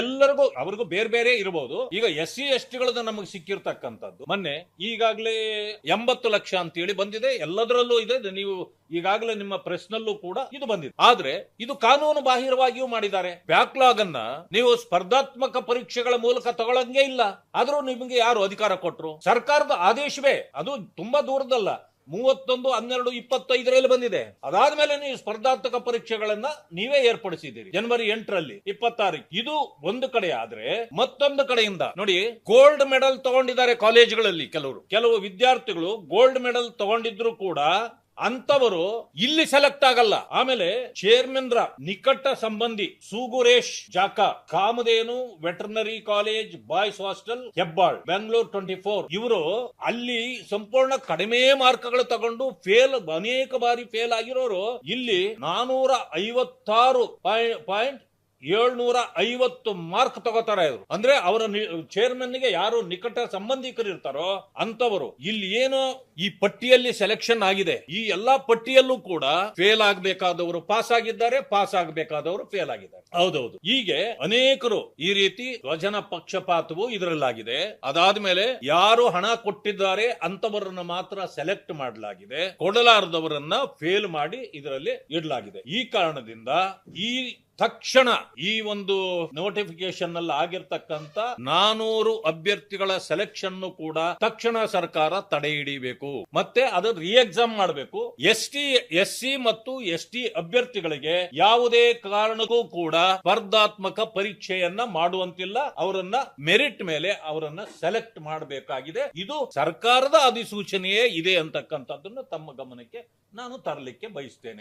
ಎಲ್ಲರಿಗೂ ಅವ್ರಿಗೂ ಬೇರೆ ಬೇರೆ ಇರಬಹುದು. ಈಗ SC ST ಗಳದ್ದು ನಮಗೆ ಸಿಕ್ಕಿರ್ತಕ್ಕಂಥದ್ದು ಮೊನ್ನೆ ಈಗಾಗಲೇ 80 ಲಕ್ಷ ಅಂತೇಳಿ ಬಂದಿದೆ. ಎಲ್ಲದರಲ್ಲೂ ಇದೆ, ನೀವು ಈಗಾಗಲೇ ನಿಮ್ಮ ಪ್ರಶ್ನಲ್ಲೂ ಕೂಡ ಇದು ಬಂದಿದೆ. ಆದ್ರೆ ಇದು ಕಾನೂನು ಬಾಹಿರವಾಗಿಯೂ ಮಾಡಿದ್ದಾರೆ. ಬ್ಯಾಕ್ಲಾಗ್ ಅನ್ನ ನೀವು ಸ್ಪರ್ಧಾತ್ಮಕ ಪರೀಕ್ಷೆಗಳ ಮೂಲಕ ತಗೊಳ್ಳಂಗೆ ಇಲ್ಲ. ಆದ್ರೂ ನಿಮಗೆ ಯಾರು ಅಧಿಕಾರ ಕೊಟ್ರು? ಸರ್ಕಾರದ ಆದೇಶವೇ, ಅದು ತುಂಬಾ ದೂರದಲ್ಲ, 31/12/25 ಬಂದಿದೆ. ಅದಾದ್ಮೇಲೆ ನೀವು ಸ್ಪರ್ಧಾತ್ಮಕ ಪರೀಕ್ಷೆಗಳನ್ನ ನೀವೇ ಏರ್ಪಡಿಸಿದ್ದೀರಿ ಜನವರಿ 8ರಲ್ಲಿ 26. ಇದು ಒಂದು ಕಡೆ ಆದ್ರೆ, ಮತ್ತೊಂದು ಕಡೆಯಿಂದ ನೋಡಿ, ಗೋಲ್ಡ್ ಮೆಡಲ್ ತಗೊಂಡಿದ್ದಾರೆ ಕಾಲೇಜ್ಗಳಲ್ಲಿ. ಕೆಲವು ವಿದ್ಯಾರ್ಥಿಗಳು ಗೋಲ್ಡ್ ಮೆಡಲ್ ತಗೊಂಡಿದ್ರು ಕೂಡ ಅಂತವರು ಇಲ್ಲಿ ಸೆಲೆಕ್ಟ್ ಆಗಲ್ಲ. ಆಮೇಲೆ ಚೇರ್ಮನ್ ರ ನಿಕಟ ಸಂಬಂಧಿ ಸೂಗುರೇಶ್ ಜಾಕ, Kamadhenu veterinary college boys hostel, Hebbal, Bengaluru 24, ಇವರು ಅಲ್ಲಿ ಸಂಪೂರ್ಣ ಕಡಿಮೆ ಮಾರ್ಕ್ಗಳು ತಗೊಂಡು ಅನೇಕ ಬಾರಿ ಫೇಲ್ ಆಗಿರೋರು ಇಲ್ಲಿ 456.750 ಮಾರ್ಕ್ ತಗೋತಾರೆ. ಅಂದ್ರೆ ಅವರ ಚೇರ್ಮನ್ ಗೆ ಯಾರು ನಿಕಟ ಸಂಬಂಧಿಕರು ಇರ್ತಾರೋ ಅಂತವರು ಇಲ್ಲಿ ಏನು ಈ ಪಟ್ಟಿಯಲ್ಲಿ ಸೆಲೆಕ್ಷನ್ ಆಗಿದೆ. ಈ ಎಲ್ಲಾ ಪಟ್ಟಿಯಲ್ಲೂ ಕೂಡ ಫೇಲ್ ಆಗಬೇಕಾದವರು ಪಾಸ್ ಆಗಿದ್ದಾರೆ, ಪಾಸ್ ಆಗಬೇಕಾದವರು ಫೇಲ್ ಆಗಿದ್ದಾರೆ. ಹೌದೌದು, ಹೀಗೆ ಅನೇಕರು ಈ ರೀತಿ ಸ್ವಜನ ಪಕ್ಷಪಾತವು ಇದರಲ್ಲಾಗಿದೆ. ಅದಾದ್ಮೇಲೆ ಯಾರು ಹಣ ಕೊಟ್ಟಿದ್ದಾರೆ ಅಂತವರನ್ನ ಮಾತ್ರ ಸೆಲೆಕ್ಟ್ ಮಾಡಲಾಗಿದೆ, ಕೊಡಲಾರದವರನ್ನ ಫೇಲ್ ಮಾಡಿ ಇದರಲ್ಲಿ ಇಡಲಾಗಿದೆ. ಈ ಕಾರಣದಿಂದ ತಕ್ಷಣ ಈ ಒಂದು ನೋಟಿಫಿಕೇಶನ್ ನಲ್ಲಿ ಆಗಿರ್ತಕ್ಕಂಥ 400 ಅಭ್ಯರ್ಥಿಗಳ ಸೆಲೆಕ್ಷನ್ ಕೂಡ ತಕ್ಷಣ ಸರ್ಕಾರ ತಡೆ ಹಿಡಿಯಬೇಕು. ಮತ್ತೆ ಅದು ಎಕ್ಸಾಮ್ ಮಾಡಬೇಕು. SC ಮತ್ತು ST ಅಭ್ಯರ್ಥಿಗಳಿಗೆ ಯಾವುದೇ ಕಾರಣಕ್ಕೂ ಕೂಡ ಸ್ಪರ್ಧಾತ್ಮಕ ಪರೀಕ್ಷೆಯನ್ನ ಮಾಡುವಂತಿಲ್ಲ. ಅವರನ್ನ ಮೆರಿಟ್ ಮೇಲೆ ಅವರನ್ನ ಸೆಲೆಕ್ಟ್ ಮಾಡಬೇಕಾಗಿದೆ. ಇದು ಸರ್ಕಾರದ ಅಧಿಸೂಚನೆಯೇ ಇದೆ ಅಂತಕ್ಕಂಥದ್ದನ್ನು ತಮ್ಮ ಗಮನಕ್ಕೆ ನಾನು ತರಲಿಕ್ಕೆ ಬಯಸ್ತೇನೆ.